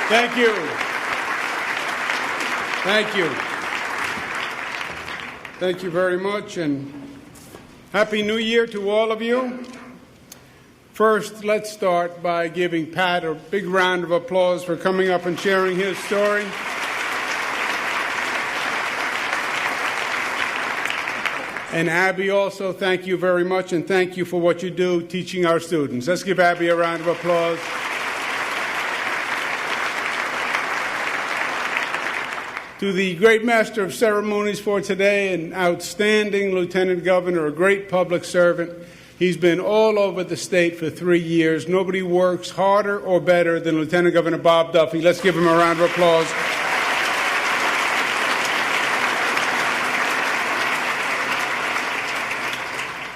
Thank you. Thank you. Thank you very much, and Happy New Year to all of you. First, let's start by giving Pat a big round of applause for coming up and sharing his story. And Abby also, thank you very much, and thank you for what you do teaching our students. Let's give Abby a round of applause. To the great master of ceremonies for today, an outstanding lieutenant governor, a great public servant. He's been all over the state for 3 years. Nobody works harder or better than Lieutenant Governor Bob Duffy. Let's give him a round of applause.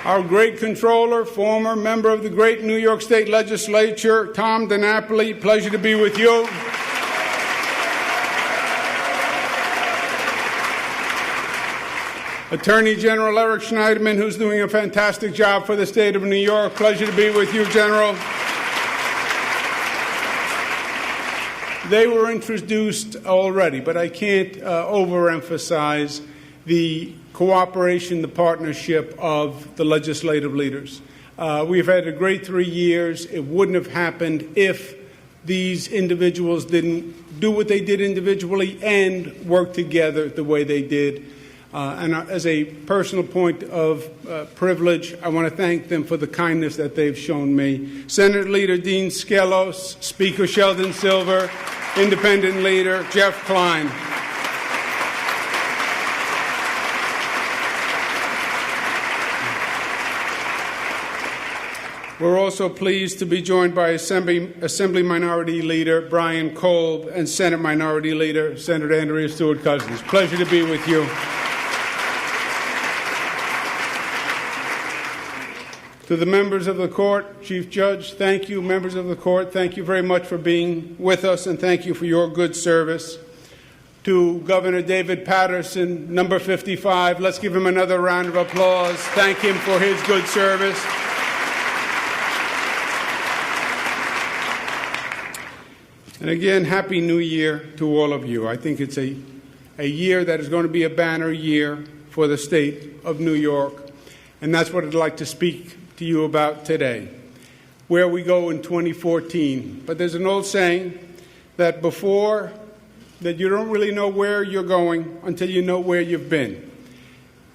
Our great controller, former member of the great New York State Legislature, Tom DiNapoli, pleasure to be with you. Attorney General Eric Schneiderman, who's doing a fantastic job for the state of New York. Pleasure to be with you, General. They were introduced already, but I can't overemphasize the cooperation, the partnership of the legislative leaders. We've had a great 3 years. It wouldn't have happened if these individuals didn't do what they did individually and work together the way they did. And as a personal point of privilege, I want to thank them for the kindness that they've shown me. Senate Leader Dean Skelos, Speaker Sheldon Silver, Independent Leader Jeff Klein. We're also pleased to be joined by Assembly Minority Leader Brian Kolb and Senate Minority Leader Senator Andrea Stewart-Cousins. Pleasure to be with you. To the members of the court, Chief Judge, thank you. Members of the court, thank you very much for being with us, and thank you for your good service. To Governor David Paterson, number 55, let's give him another round of applause. Thank him for his good service. And again, Happy New Year to all of you. I think it's a year that is going to be a banner year for the state of New York, and that's what I'd like to speak to you about today, where we go in 2014. But there's an old saying that you don't really know where you're going until you know where you've been.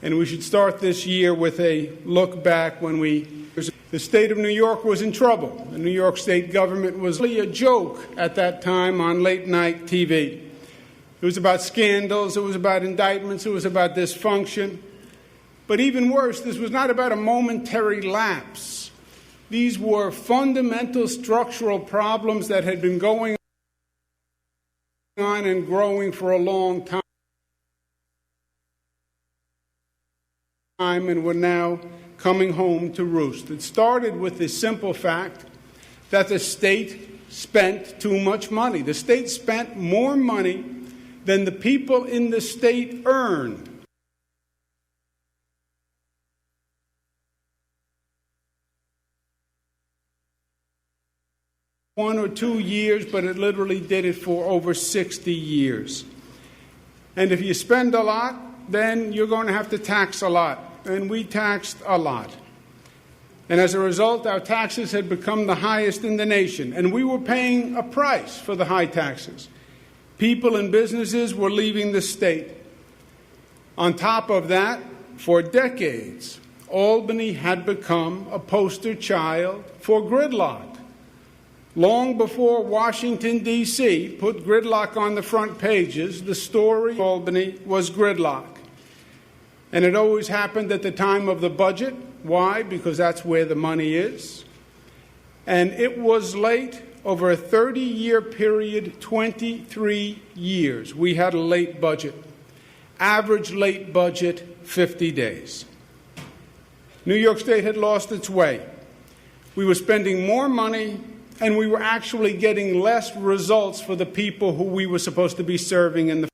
And we should start this year with a look back when the state of New York was in trouble. The New York State government was really a joke at that time on late night TV. It was about scandals, it was about indictments, it was about dysfunction. But even worse, this was not about a momentary lapse. These were fundamental structural problems that had been going on and growing for a long time and were now coming home to roost. It started with the simple fact that the state spent too much money. The state spent more money than the people in the state earned. 1 or 2 years, but it literally did it for over 60 years. And if you spend a lot, then you're going to have to tax a lot. And we taxed a lot. And as a result, our taxes had become the highest in the nation. And we were paying a price for the high taxes. People and businesses were leaving the state. On top of that, for decades, Albany had become a poster child for gridlock. Long before Washington, D.C. put gridlock on the front pages, the story of Albany was gridlock. And it always happened at the time of the budget. Why? Because that's where the money is. And it was late. Over a 30-year period, 23 years, we had a late budget. Average late budget, 50 days. New York State had lost its way. We were spending more money, and we were actually getting less results for the people who we were supposed to be serving in the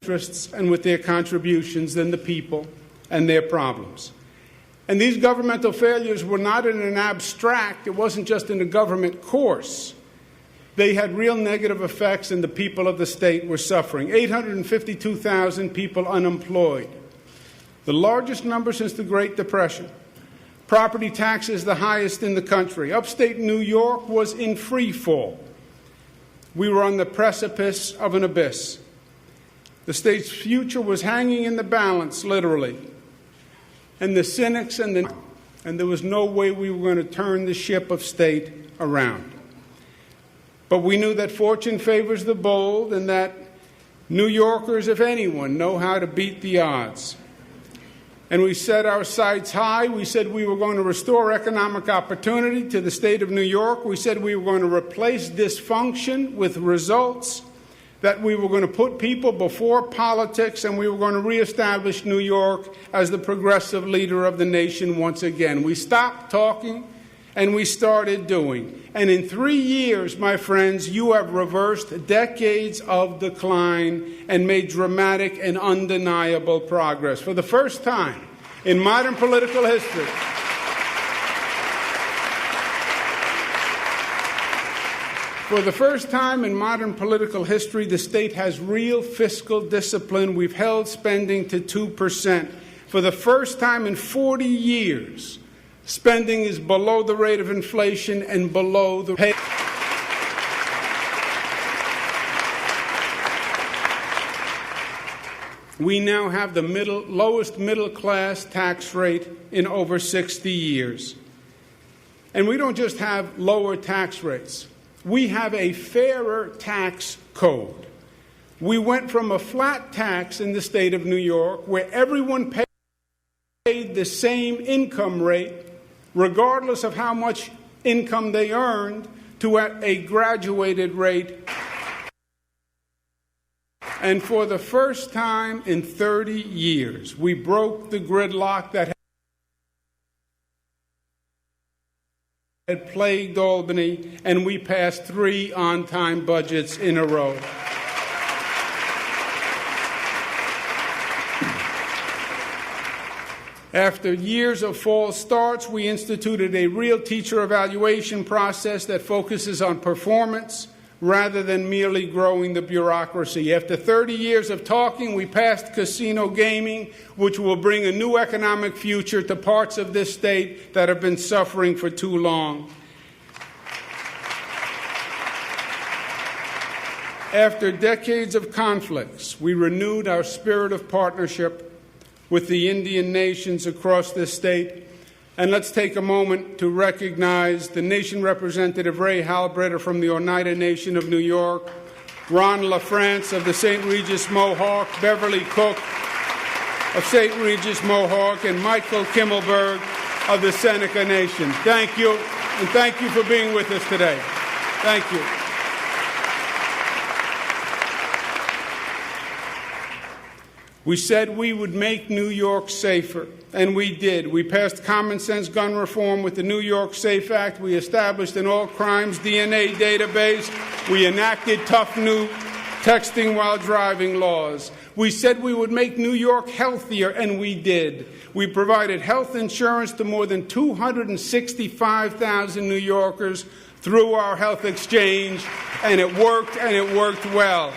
interests and with their contributions than the people and their problems. And these governmental failures were not in an abstract, it wasn't just in a government course. They had real negative effects, and the people of the state were suffering. 852,000 people unemployed, the largest number since the Great Depression. Property taxes the highest in the country. Upstate New York was in free fall. We were on the precipice of an abyss. The state's future was hanging in the balance, literally. And the cynics and there was no way we were going to turn the ship of state around. But we knew that fortune favors the bold and that New Yorkers, if anyone, know how to beat the odds. And we set our sights high. We said we were going to restore economic opportunity to the state of New York. We said we were going to replace dysfunction with results, that we were going to put people before politics, and we were going to reestablish New York as the progressive leader of the nation once again. We stopped talking and we started doing. And in 3 years, my friends, you have reversed decades of decline and made dramatic and undeniable progress. For the first time in modern political history, the state has real fiscal discipline. We've held spending to 2%. For the first time in 40 years, spending is below the rate of inflation and below the pay. We now have the lowest middle-class tax rate in over 60 years. And we don't just have lower tax rates. We have a fairer tax code. We went from a flat tax in the state of New York, where everyone paid the same income rate, regardless of how much income they earned, to a graduated rate. And for the first time in 30 years, we broke the gridlock that had plagued Albany, and we passed 3 on-time budgets in a row. After years of false starts, we instituted a real teacher evaluation process that focuses on performance rather than merely growing the bureaucracy. After 30 years of talking, we passed casino gaming, which will bring a new economic future to parts of this state that have been suffering for too long. After decades of conflicts, we renewed our spirit of partnership with the Indian nations across this state. And let's take a moment to recognize the nation representative Ray Halbritter from the Oneida Nation of New York, Ron LaFrance of the St. Regis Mohawk, Beverly Cook of St. Regis Mohawk, and Michael Kimmelberg of the Seneca Nation. Thank you, and thank you for being with us today. Thank you. We said we would make New York safer, and we did. We passed common sense gun reform with the New York SAFE Act. We established an all-crimes DNA database. We enacted tough new texting while driving laws. We said we would make New York healthier, and we did. We provided health insurance to more than 265,000 New Yorkers through our health exchange, and it worked well.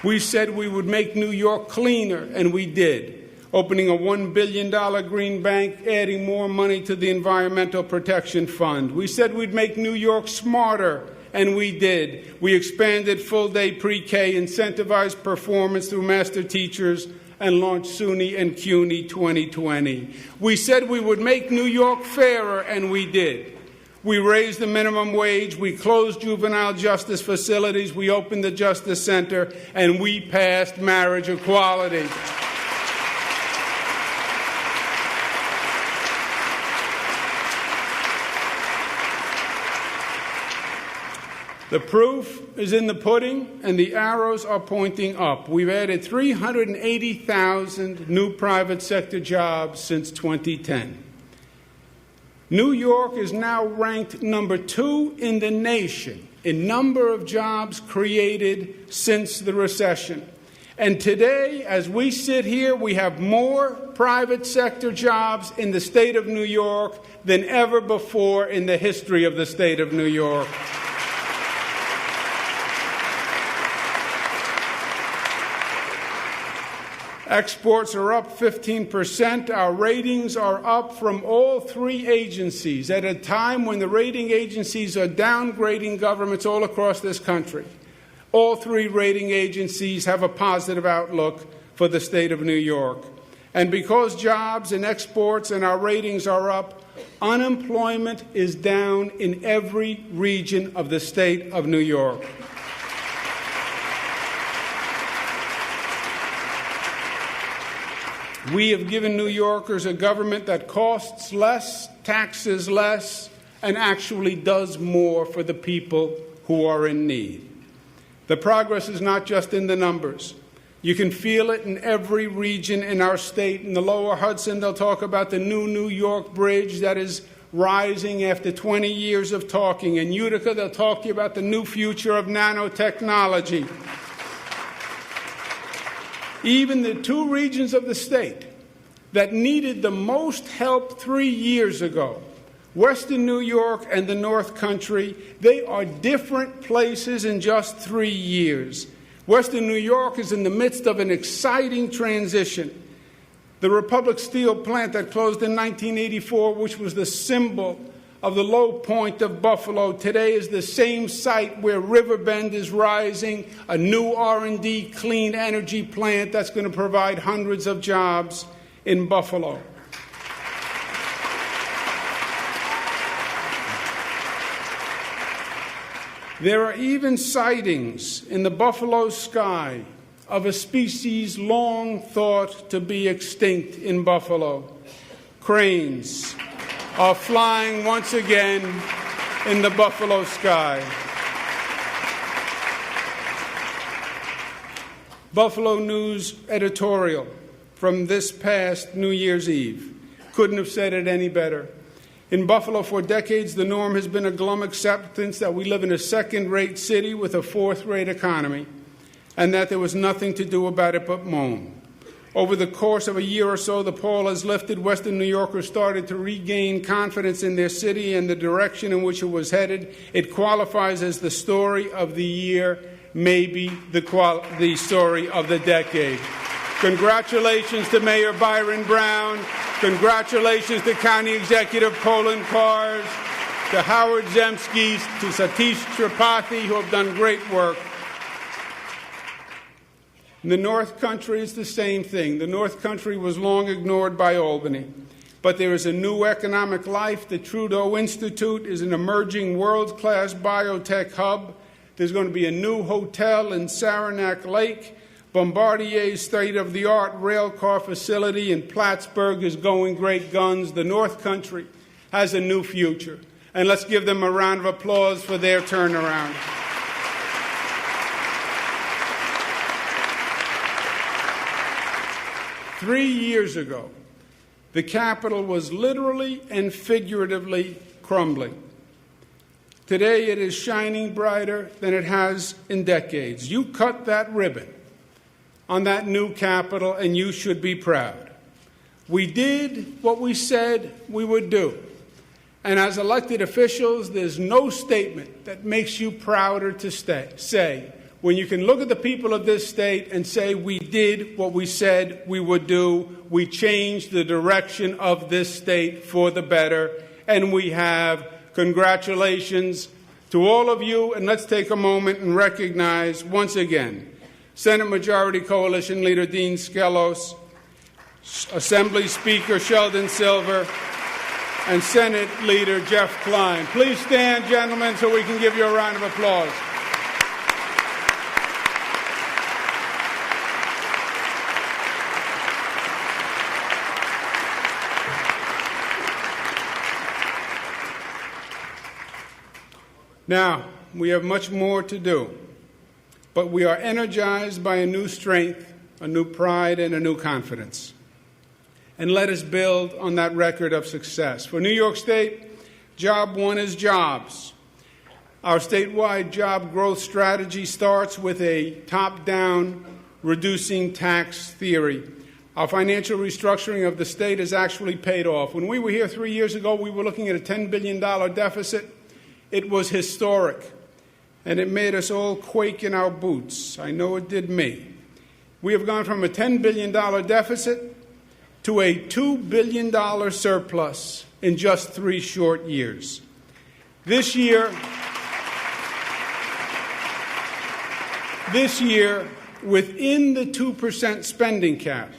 We said we would make New York cleaner, and we did, opening a $1 billion green bank, adding more money to the Environmental Protection Fund. We said we'd make New York smarter, and we did. We expanded full-day pre-K, incentivized performance through master teachers, and launched SUNY and CUNY 2020. We said we would make New York fairer, and we did. We raised the minimum wage, we closed juvenile justice facilities, we opened the Justice Center, and we passed marriage equality. The proof is in the pudding, and the arrows are pointing up. We've added 380,000 new private sector jobs since 2010. New York is now ranked number 2 in the nation in number of jobs created since the recession. And today, as we sit here, we have more private sector jobs in the state of New York than ever before in the history of the state of New York. Exports are up 15%. Our ratings are up from all three agencies at a time when the rating agencies are downgrading governments all across this country. All three rating agencies have a positive outlook for the state of New York. And because jobs and exports and our ratings are up, unemployment is down in every region of the state of New York. We have given New Yorkers a government that costs less, taxes less, and actually does more for the people who are in need. The progress is not just in the numbers. You can feel it in every region in our state. In the lower Hudson, they'll talk about the new New York Bridge that is rising after 20 years of talking. In Utica, they'll talk to you about the new future of nanotechnology. Even the two regions of the state that needed the most help 3 years ago, Western New York and the North Country, they are different places in just 3 years. Western New York is in the midst of an exciting transition. The Republic Steel plant that closed in 1984, which was the symbol of the low point of Buffalo, today is the same site where Riverbend is rising, a new R&D clean energy plant that's going to provide hundreds of jobs in Buffalo. There are even sightings in the Buffalo sky of a species long thought to be extinct in Buffalo. Cranes are flying once again in the Buffalo sky. Buffalo News editorial from this past New Year's Eve. Couldn't have said it any better. In Buffalo, for decades, the norm has been a glum acceptance that we live in a second-rate city with a fourth-rate economy, and that there was nothing to do about it but moan. Over the course of a year or so, the pall has lifted. Western New Yorkers started to regain confidence in their city and the direction in which it was headed. It qualifies as the story of the year, maybe the story of the decade. Congratulations to Mayor Byron Brown. Congratulations to County Executive Colin Cars, to Howard Zemsky, to Satish Tripathi, who have done great work. In the North Country, it's the same thing. The North Country was long ignored by Albany. But there is a new economic life. The Trudeau Institute is an emerging world-class biotech hub. There's going to be a new hotel in Saranac Lake. Bombardier's state-of-the-art rail car facility in Plattsburgh is going great guns. The North Country has a new future. And let's give them a round of applause for their turnaround. Three years ago, the capital was literally and figuratively crumbling. Today, it is shining brighter than it has in decades. You cut that ribbon on that new capital, and you should be proud. We did what we said we would do. And as elected officials, there's no statement that makes you prouder to say when you can look at the people of this state and say, we did what we said we would do. We changed the direction of this state for the better, and we have. Congratulations to all of you, and let's take a moment and recognize once again Senate Majority Coalition Leader Dean Skelos, Assembly Speaker Sheldon Silver, and Senate Leader Jeff Klein. Please stand, gentlemen, so we can give you a round of applause. Now, we have much more to do, but we are energized by a new strength, a new pride, and a new confidence. And let us build on that record of success. For New York State, job one is jobs. Our statewide job growth strategy starts with a top-down reducing tax theory. Our financial restructuring of the state has actually paid off. When we were here 3 years ago, we were looking at a $10 billion deficit. It was historic, and it made us all quake in our boots. I know it did me. We have gone from a $10 billion deficit to a $2 billion surplus in just 3 short years. This year, within the 2% spending cap,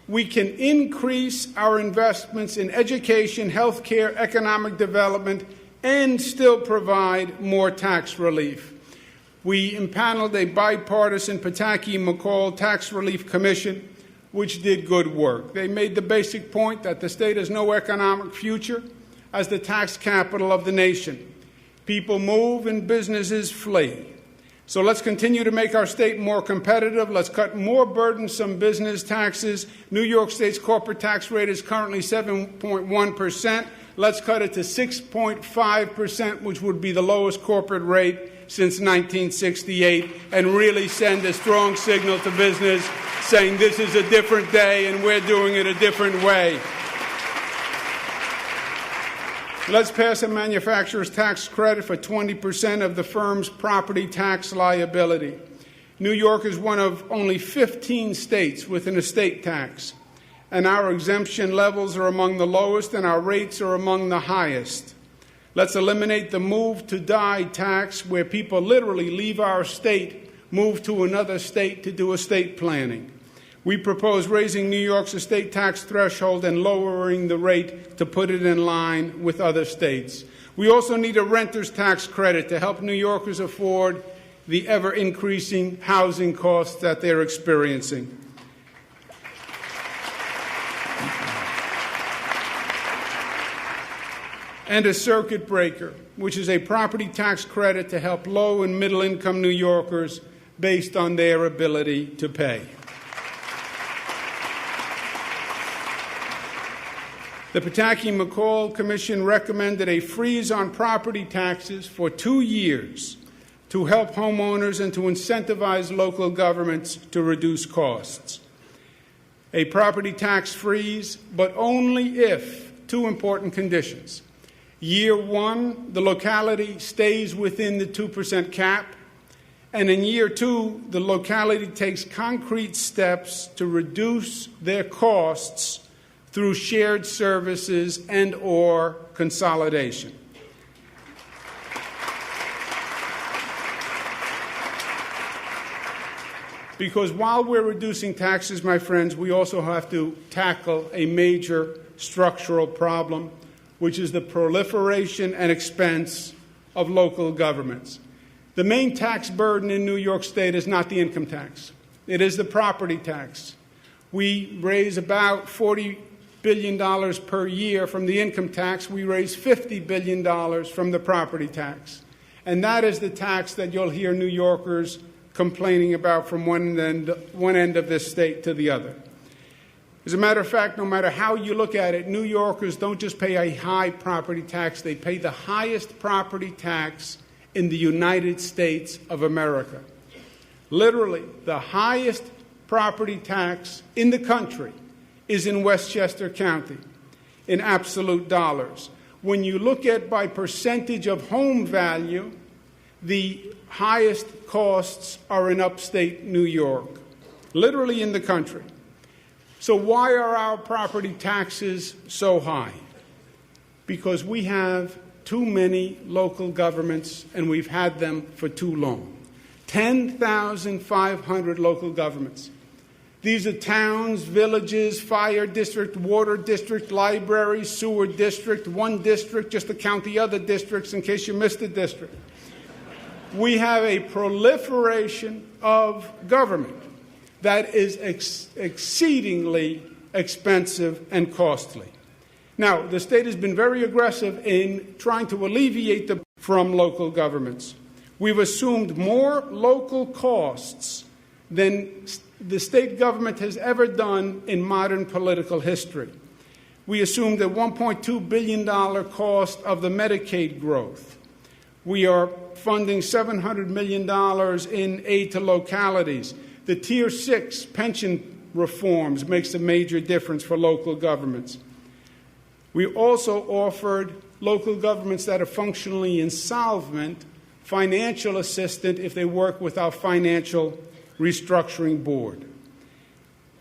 we can increase our investments in education, healthcare, economic development, and still provide more tax relief. We impaneled a bipartisan Pataki-McCall Tax Relief Commission, which did good work. They made the basic point that the state has no economic future as the tax capital of the nation. People move and businesses flee. So let's continue to make our state more competitive. Let's cut more burdensome business taxes. New York State's corporate tax rate is currently 7.1%. Let's cut it to 6.5%, which would be the lowest corporate rate since 1968, and really send a strong signal to business saying this is a different day and we're doing it a different way. Let's pass a manufacturer's tax credit for 20% of the firm's property tax liability. New York is one of only 15 states with an estate tax, and our exemption levels are among the lowest and our rates are among the highest. Let's eliminate the move to die tax, where people literally leave our state, move to another state to do estate planning. We propose raising New York's estate tax threshold and lowering the rate to put it in line with other states. We also need a renter's tax credit to help New Yorkers afford the ever-increasing housing costs that they're experiencing. And a circuit breaker, which is a property tax credit to help low and middle-income New Yorkers based on their ability to pay. The Pataki-McCall Commission recommended a freeze on property taxes for 2 years to help homeowners and to incentivize local governments to reduce costs. A property tax freeze, but only if 2 important conditions. Year 1, the locality stays within the 2% cap, and in year 2, the locality takes concrete steps to reduce their costs through shared services and or consolidation. Because while we're reducing taxes, my friends, we also have to tackle a major structural problem, which is the proliferation and expense of local governments. The main tax burden in New York State is not the income tax. It is the property tax. We raise about $40 billion per year from the income tax. We raise $50 billion from the property tax. And that is the tax that you'll hear New Yorkers complaining about from one end of this state to the other. As a matter of fact, no matter how you look at it, New Yorkers don't just pay a high property tax, they pay the highest property tax in the United States of America. Literally, the highest property tax in the country is in Westchester County, in absolute dollars. When you look at by percentage of home value, the highest costs are in upstate New York, literally in the country. So why are our property taxes so high? Because we have too many local governments, and we've had them for too long. 10,500 local governments. These are towns, villages, fire district, water district, library, sewer district, one district, just to count the other districts in case you missed a district. We have a proliferation of government that is exceedingly expensive and costly. Now, the state has been very aggressive in trying to alleviate them from local governments. We've assumed more local costs than the state government has ever done in modern political history. We assumed a $1.2 billion cost of the Medicaid growth. We are funding $700 million in aid to localities. The Tier 6 pension reforms makes a major difference for local governments. We also offered local governments that are functionally insolvent financial assistance if they work with our financial restructuring board.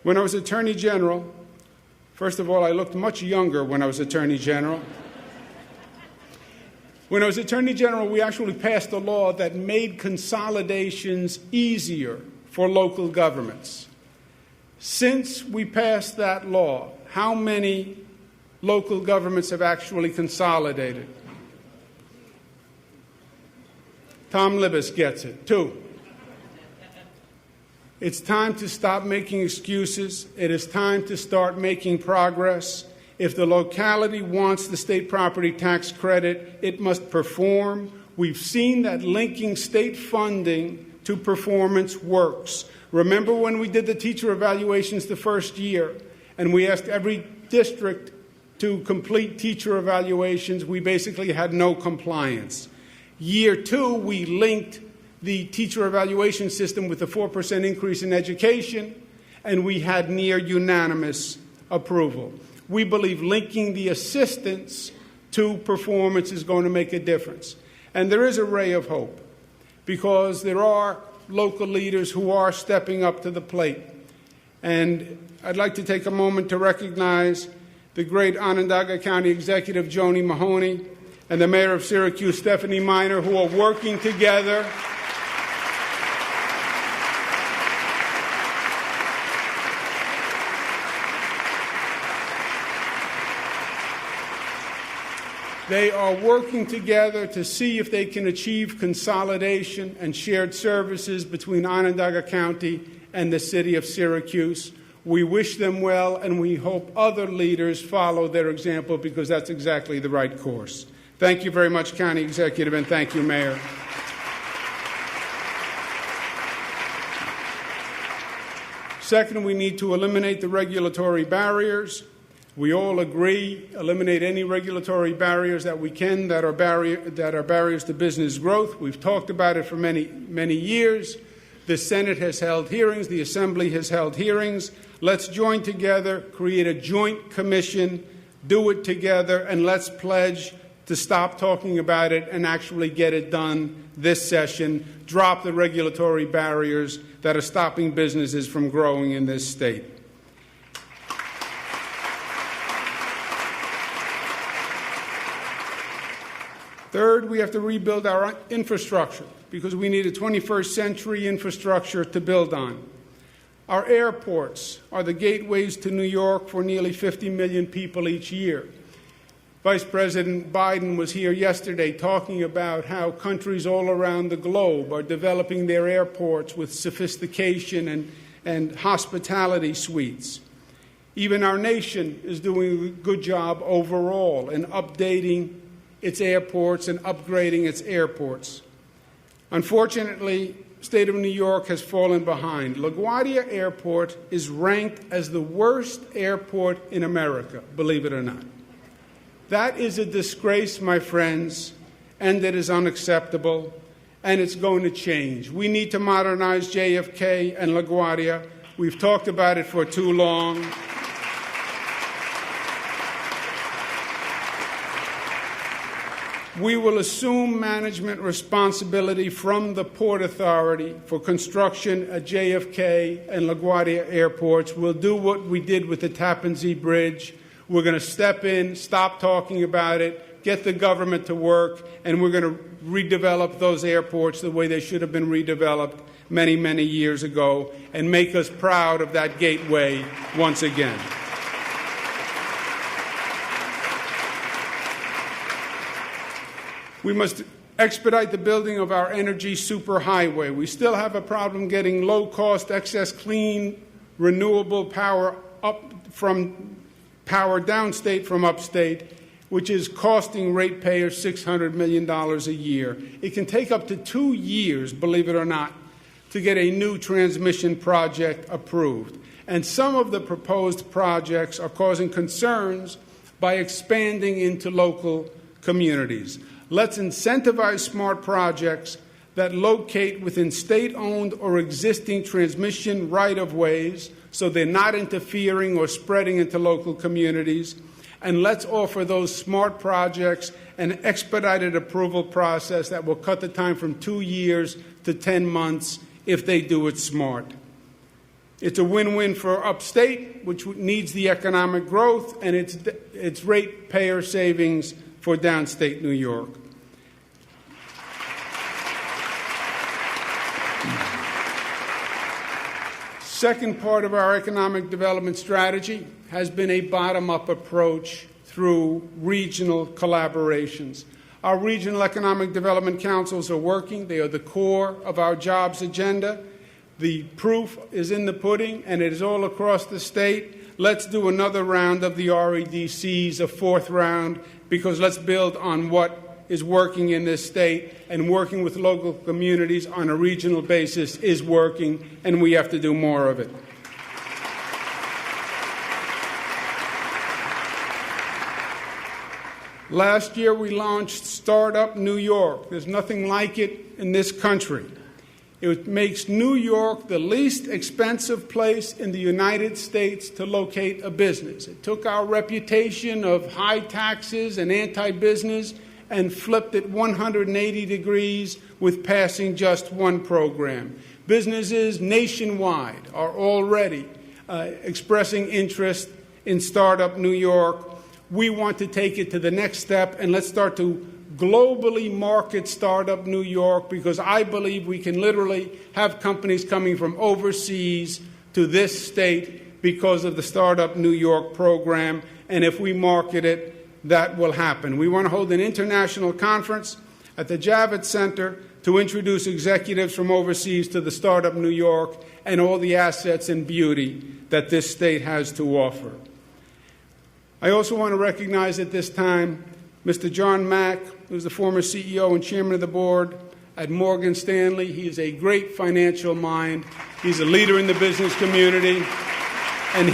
When I was Attorney General, first of all, I looked much younger when I was Attorney General. When I was Attorney General, we actually passed a law that made consolidations easier for local governments. Since we passed that law, how many local governments have actually consolidated? Tom Libas gets it. 2. It's time to stop making excuses. It is time to start making progress. If the locality wants the state property tax credit, it must perform. We've seen that linking state funding to performance works. Remember when we did the teacher evaluations the first year, and we asked every district to complete teacher evaluations, we basically had no compliance. Year 2, we linked the teacher evaluation system with a 4% increase in education, and we had near unanimous approval. We believe linking the assistance to performance is going to make a difference. And there is a ray of hope, because there are local leaders who are stepping up to the plate. And I'd like to take a moment to recognize the great Onondaga County Executive Joni Mahoney and the Mayor of Syracuse, Stephanie Miner, who are working together They are working together to see if they can achieve consolidation and shared services between Onondaga County and the city of Syracuse. We wish them well, and we hope other leaders follow their example, because that's exactly the right course. Thank you very much, County Executive, and thank you, Mayor. Second, we need to eliminate the regulatory barriers. We all agree, eliminate any regulatory barriers that we can that are barriers to business growth. We've talked about it for many years. The Senate has held hearings. The Assembly has held hearings. Let's join together, create a joint commission, do it together, and let's pledge to stop talking about it and actually get it done this session. Drop the regulatory barriers that are stopping businesses from growing in this state. Third, we have to rebuild our infrastructure, because we need a 21st century infrastructure to build on. Our airports are the gateways to New York for nearly 50 million people each year. Vice President Biden was here yesterday talking about how countries all around the globe are developing their airports with sophistication and hospitality suites. Even our nation is doing a good job overall in updating its airports and upgrading its airports. Unfortunately, the state of New York has fallen behind. LaGuardia Airport is ranked as the worst airport in America, believe it or not. That is a disgrace, my friends, and it is unacceptable, and it's going to change. We need to modernize JFK and LaGuardia. We've talked about it for too long. We will assume management responsibility from the Port Authority for construction at JFK and LaGuardia airports. We'll do what we did with the Tappan Zee Bridge. We're going to step in, stop talking about it, get the government to work, and we're going to redevelop those airports the way they should have been redeveloped many, many years ago, and make us proud of that gateway once again. We must expedite the building of our energy superhighway. We still have a problem getting low-cost, excess clean, renewable power power downstate from upstate, which is costing ratepayers $600 million a year. It can take up to 2 years, believe it or not, to get a new transmission project approved. And some of the proposed projects are causing concerns by expanding into local communities. Let's incentivize smart projects. that locate within state-owned or existing transmission right-of-ways so they're not interfering or spreading into local communities. And let's offer those smart projects an expedited approval process that will cut the time from 2 years to 10 months if they do it smart. It's a win-win for upstate, which needs the economic growth, and it's ratepayer savings for downstate New York. Second part of our economic development strategy has been a bottom-up approach through regional collaborations. Our regional economic development councils are working. They are the core of our jobs agenda. The proof is in the pudding, and it is all across the state. Let's do another round of the REDCs, a fourth round, because let's build on what is working in this state, and working with local communities on a regional basis is working, and we have to do more of it. Last year, we launched Startup New York. There's nothing like it in this country. It makes New York the least expensive place in the United States to locate a business. It took our reputation of high taxes and anti-business and flipped it 180 degrees with passing just one program. Businesses nationwide are already expressing interest in Startup New York. We want to take it to the next step, and let's start to globally market Startup New York, because I believe we can literally have companies coming from overseas to this state because of the Startup New York program, and if we market it, that will happen. We want to hold an international conference at the Javits Center to introduce executives from overseas to the Startup New York and all the assets and beauty that this state has to offer. I also want to recognize at this time Mr. John Mack, who's the former CEO and chairman of the board at Morgan Stanley. He is a great financial mind. He's a leader in the business community, and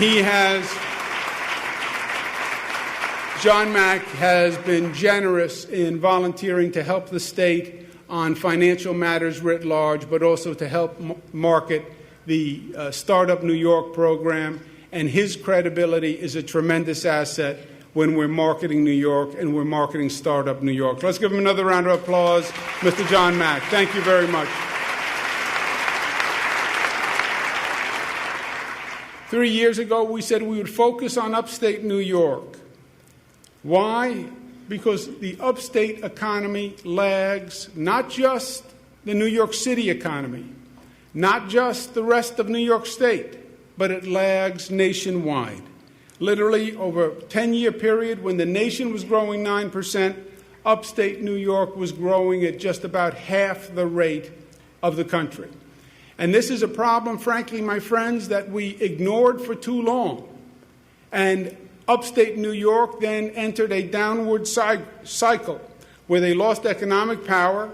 John Mack has been generous in volunteering to help the state on financial matters writ large, but also to help market the Startup New York program. And his credibility is a tremendous asset when we're marketing New York and we're marketing Startup New York. Let's give him another round of applause, Mr. John Mack. Thank you very much. 3 years ago, we said we would focus on upstate New York. Why? Because the upstate economy lags not just the New York City economy, not just the rest of New York State, but it lags nationwide. Literally, over a 10-year period, when the nation was growing 9%, upstate New York was growing at just about half the rate of the country. And this is a problem, frankly, my friends, that we ignored for too long. And upstate New York then entered a downward cycle where they lost economic power,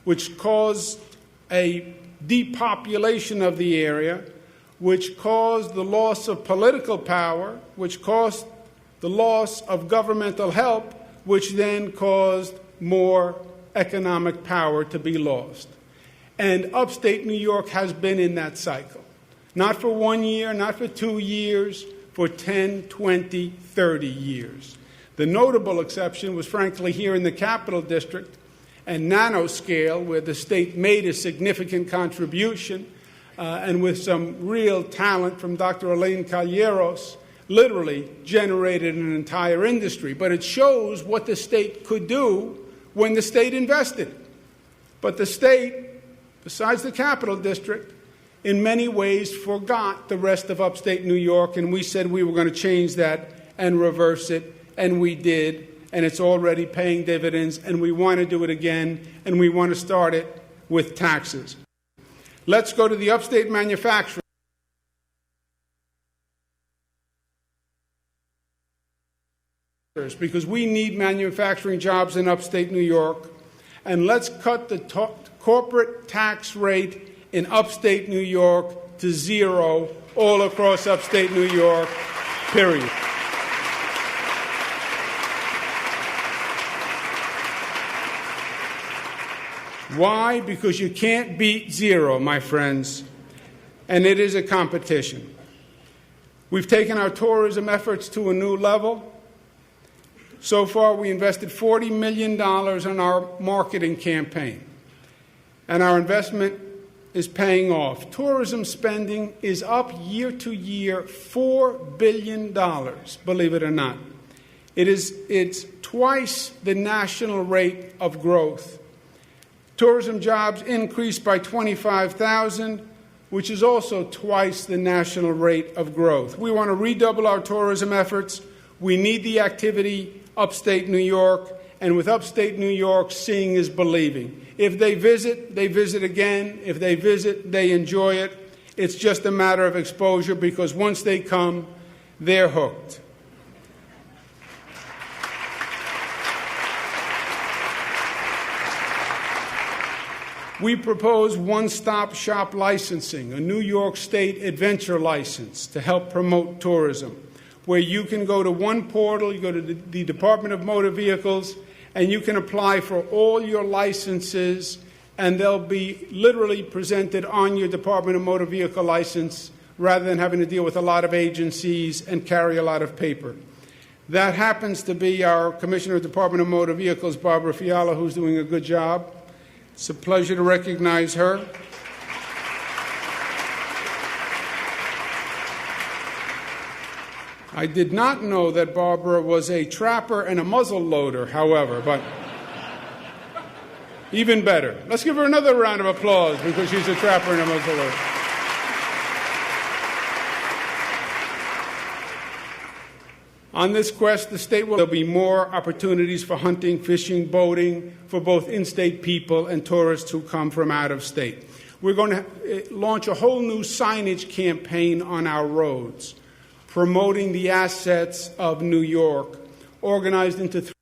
which caused a depopulation of the area, which caused the loss of political power, which caused the loss of governmental help, which then caused more economic power to be lost. And upstate New York has been in that cycle. Not for 1 year, not for 2 years, for 10, 20, 30 years. The notable exception was, frankly, here in the Capital District and nanoscale, where the state made a significant contribution, and with some real talent from Dr. Elaine Calleros, literally generated an entire industry. But it shows what the state could do when the state invested. But the state, besides the Capital District, in many ways forgot the rest of upstate New York, and we said we were going to change that and reverse it, and we did, and it's already paying dividends, and we want to do it again, and we want to start it with taxes. Let's go to the upstate manufacturing. Because we need manufacturing jobs in upstate New York, and let's cut the corporate tax rate in upstate New York to zero all across upstate New York, period. Why? Because you can't beat zero, my friends, and it is a competition. We've taken our tourism efforts to a new level. So far, we invested $40 million in our marketing campaign, and our investment is paying off. Tourism spending is up year to year $4 billion, believe it or not. It's twice the national rate of growth. Tourism jobs increased by 25,000, which is also twice the national rate of growth. We want to redouble our tourism efforts. We need the activity upstate New York, and with upstate New York, seeing is believing. If they visit again. If they visit, they enjoy it. It's just a matter of exposure, because once they come, they're hooked. We propose one-stop shop licensing, a New York State adventure license to help promote tourism, where you can go to one portal, you go to the Department of Motor Vehicles, and you can apply for all your licenses, and they'll be literally presented on your Department of Motor Vehicle license rather than having to deal with a lot of agencies and carry a lot of paper. That happens to be our Commissioner of the Department of Motor Vehicles, Barbara Fiala, who's doing a good job. It's a pleasure to recognize her. I did not know that Barbara was a trapper and a muzzle loader, however, but even better. Let's give her another round of applause because she's a trapper and a muzzle loader. On this quest, the state will be more opportunities for hunting, fishing, boating for both in-state people and tourists who come from out of state. We're going to launch a whole new signage campaign on our roads, promoting the assets of New York, organized into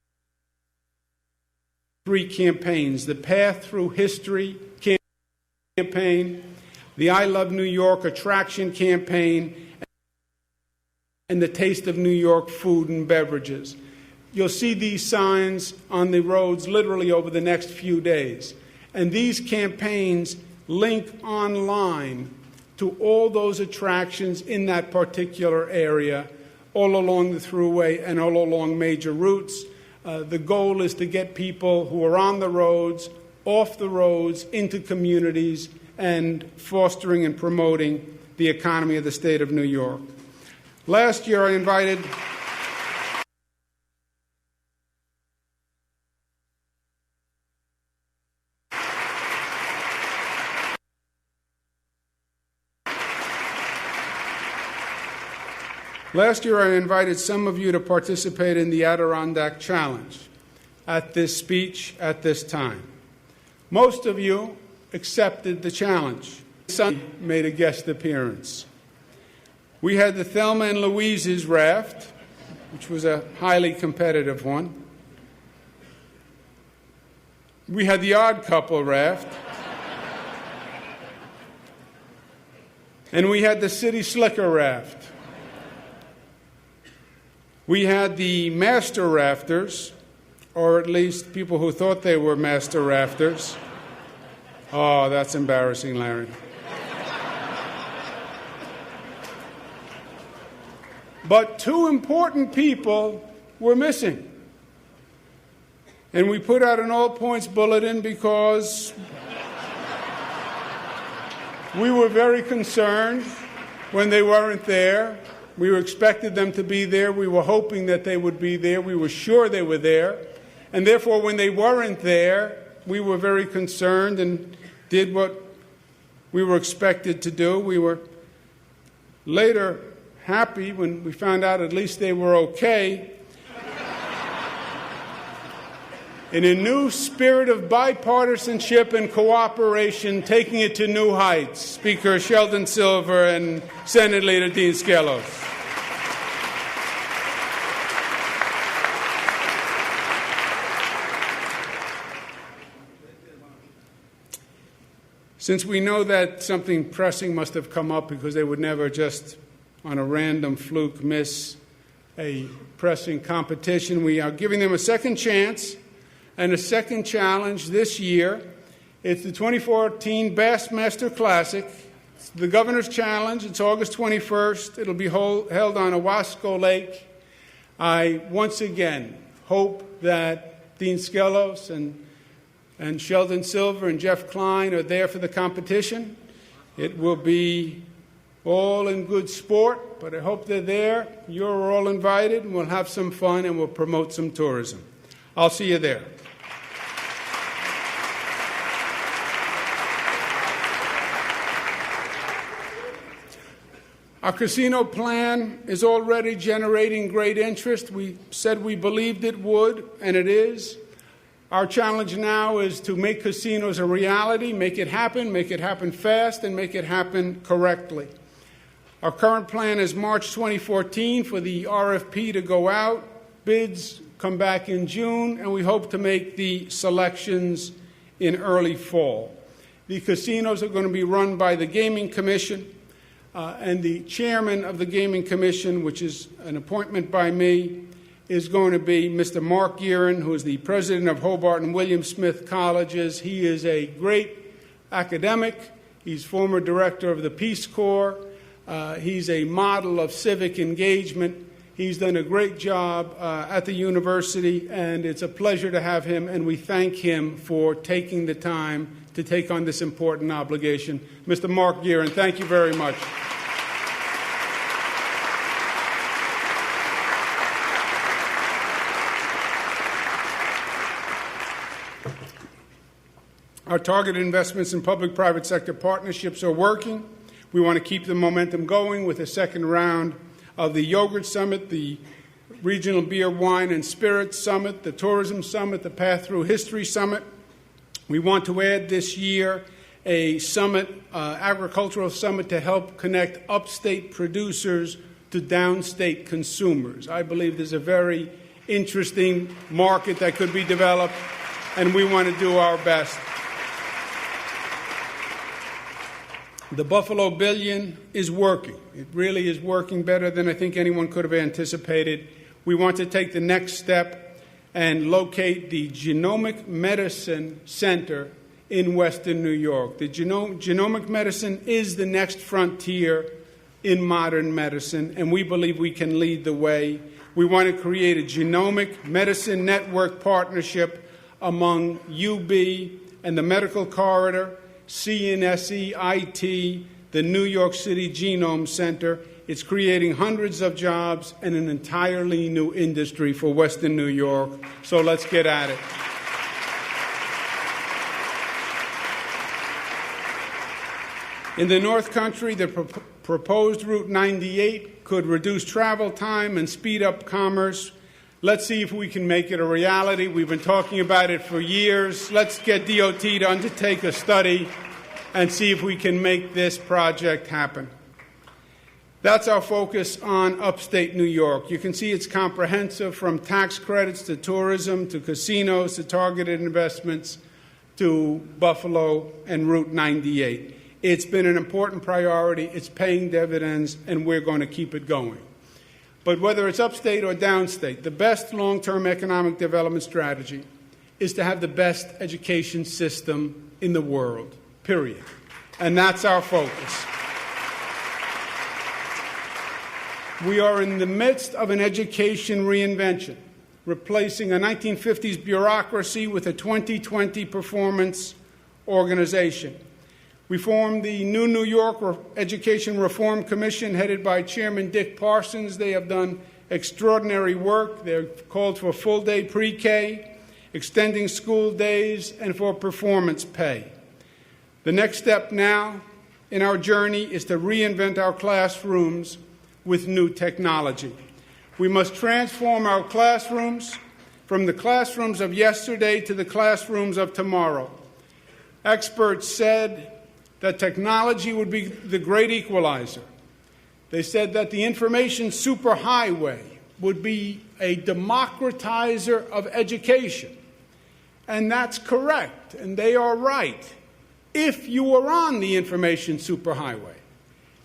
three campaigns: the Path Through History campaign, the I Love New York attraction campaign, and the Taste of New York food and beverages. You'll see these signs on the roads literally over the next few days. And these campaigns link online to all those attractions in that particular area, all along the thruway and all along major routes. The goal is to get people who are on the roads, off the roads, into communities, and fostering and promoting the economy of the state of New York. Last year, I invited some of you to participate in the Adirondack Challenge at this speech at this time. Most of you accepted the challenge. Some made a guest appearance. We had the Thelma and Louise's raft, which was a highly competitive one. We had the Odd Couple raft. And we had the City Slicker raft. We had the Master Rafters, or at least people who thought they were Master Rafters. Oh, that's embarrassing, Larry. But two important people were missing. And we put out an all-points bulletin because we were very concerned when they weren't there. We expected them to be there. We were hoping that they would be there. We were sure they were there. And therefore, when they weren't there, we were very concerned and did what we were expected to do. We were later happy when we found out at least they were okay. In a new spirit of bipartisanship and cooperation, taking it to new heights, Speaker Sheldon Silver and Senate Leader Dean Skelos. Since we know that something pressing must have come up because they would never just on a random fluke miss a pressing competition, we are giving them a second chance and a second challenge this year It's the 2014 Bassmaster Classic. It's the Governor's Challenge. It's August 21st. It'll be held on Owasco Lake. I once again hope that Dean Skelos and Sheldon Silver and Jeff Klein are there for the competition. It will be all in good sport, but I hope they're there. You're all invited, and we'll have some fun, and we'll promote some tourism. I'll see you there. Our casino plan is already generating great interest. We said we believed it would, and it is. Our challenge now is to make casinos a reality, make it happen fast, and make it happen correctly. Our current plan is March 2014 for the RFP to go out. Bids come back in June, and we hope to make the selections in early fall. The casinos are going to be run by the Gaming Commission, and the chairman of the Gaming Commission, which is an appointment by me, is going to be Mr. Mark Gearan, who is the president of Hobart and William Smith Colleges. He is a great academic. He's former director of the Peace Corps. He's a model of civic engagement. He's done a great job at the university, and it's a pleasure to have him, and we thank him for taking the time to take on this important obligation. Mr. Mark Gearan, thank you very much. Our targeted investments in public-private sector partnerships are working. We want to keep the momentum going with the second round of the Yogurt Summit, the Regional Beer, Wine, and Spirits Summit, the Tourism Summit, the Path Through History Summit. We want to add this year a summit, agricultural summit, to help connect upstate producers to downstate consumers. I believe there's a very interesting market that could be developed, and we want to do our best. The Buffalo Billion is working. It really is working better than I think anyone could have anticipated. We want to take the next step and locate the Genomic Medicine Center in Western New York. The genomic medicine is the next frontier in modern medicine, and we believe we can lead the way. We want to create a genomic medicine network partnership among UB and the Medical Corridor, CNSE, IT, the New York City Genome Center. It's creating hundreds of jobs and an entirely new industry for Western New York. So let's get at it. In the North Country, the proposed Route 98 could reduce travel time and speed up commerce. Let's see if we can make it a reality. We've been talking about it for years. Let's get DOT to undertake a study and see if we can make this project happen. That's our focus on upstate New York. You can see it's comprehensive, from tax credits to tourism to casinos to targeted investments to Buffalo and Route 98. It's been an important priority. It's paying dividends, and we're going to keep it going. But whether it's upstate or downstate, the best long-term economic development strategy is to have the best education system in the world, period. And that's our focus. We are in the midst of an education reinvention, replacing a 1950s bureaucracy with a 2020 performance organization. We formed the New York Education Reform Commission, headed by Chairman Dick Parsons. They have done extraordinary work. They're called for full-day pre-K, extending school days, and for performance pay. The next step now in our journey is to reinvent our classrooms with new technology. We must transform our classrooms from the classrooms of yesterday to the classrooms of tomorrow. Experts said that technology would be the great equalizer. They said that the information superhighway would be a democratizer of education. And that's correct, and they are right, if you are on the information superhighway.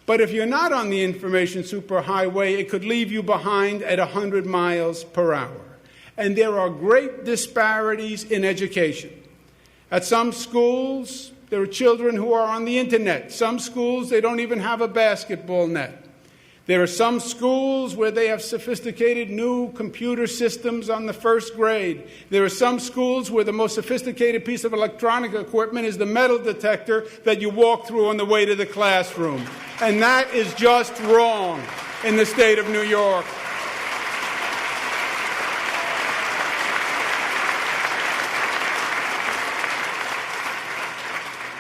But if you're not on the information superhighway, it could leave you behind at 100 miles per hour. And there are great disparities in education. At some schools, there are children who are on the internet. Some schools, they don't even have a basketball net. There are some schools where they have sophisticated new computer systems on the first grade. There are some schools where the most sophisticated piece of electronic equipment is the metal detector that you walk through on the way to the classroom. And that is just wrong in the state of New York.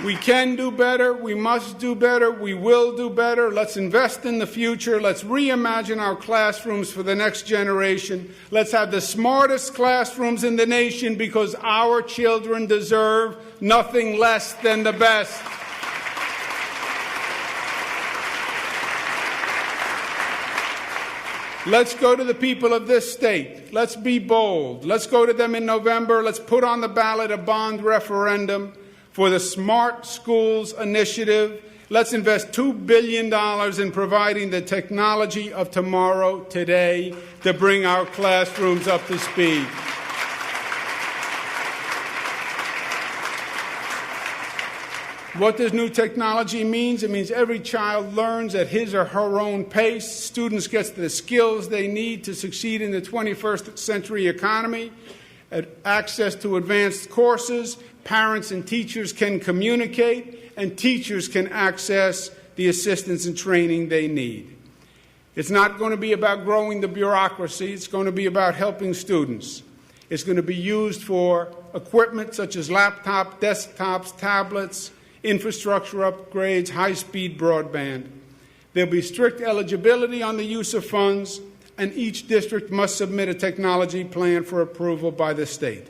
We can do better. We must do better. We will do better. Let's invest in the future. Let's reimagine our classrooms for the next generation. Let's have the smartest classrooms in the nation because our children deserve nothing less than the best. Let's go to the people of this state. Let's be bold. Let's go to them in November. Let's put on the ballot a bond referendum for the Smart Schools Initiative. Let's invest $2 billion in providing the technology of tomorrow, today, to bring our classrooms up to speed. What does new technology mean? It means every child learns at his or her own pace. Students get the skills they need to succeed in the 21st century economy. Access to advanced courses, parents and teachers can communicate, and teachers can access the assistance and training they need. It's not going to be about growing the bureaucracy. It's going to be about helping students. It's going to be used for equipment such as laptops, desktops, tablets, infrastructure upgrades, high-speed broadband. There'll be strict eligibility on the use of funds, and each district must submit a technology plan for approval by the state.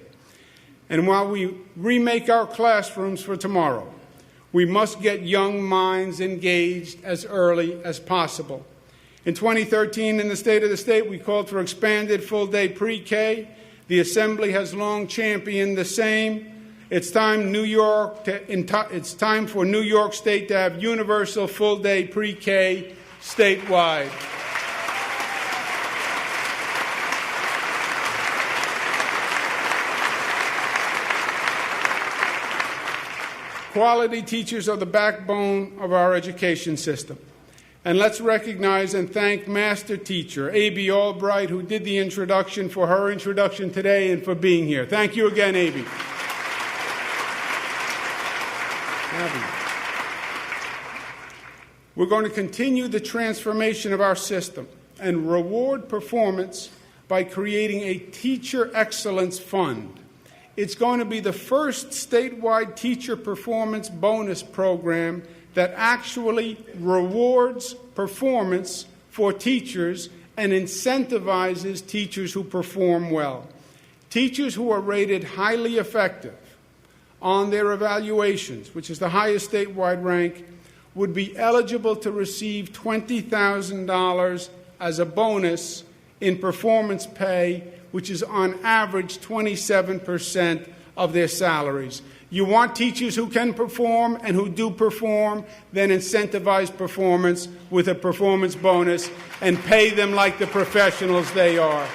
And while we remake our classrooms for tomorrow, we must get young minds engaged as early as possible. In 2013, in the State of the State, we called for expanded full-day pre-K. The Assembly has long championed the same. It's time for New York State to have universal full-day pre-K statewide. Quality teachers are the backbone of our education system. And let's recognize and thank Master Teacher A.B. Albright, who did the introduction, for her introduction today and for being here. Thank you again, A.B. We're going to continue the transformation of our system and reward performance by creating a Teacher Excellence Fund. It's going to be the first statewide teacher performance bonus program that actually rewards performance for teachers and incentivizes teachers who perform well. Teachers who are rated highly effective on their evaluations, which is the highest statewide rank, would be eligible to receive $20,000 as a bonus in performance pay, which is on average 27% of their salaries. You want teachers who can perform and who do perform, then incentivize performance with a performance bonus and pay them like the professionals they are.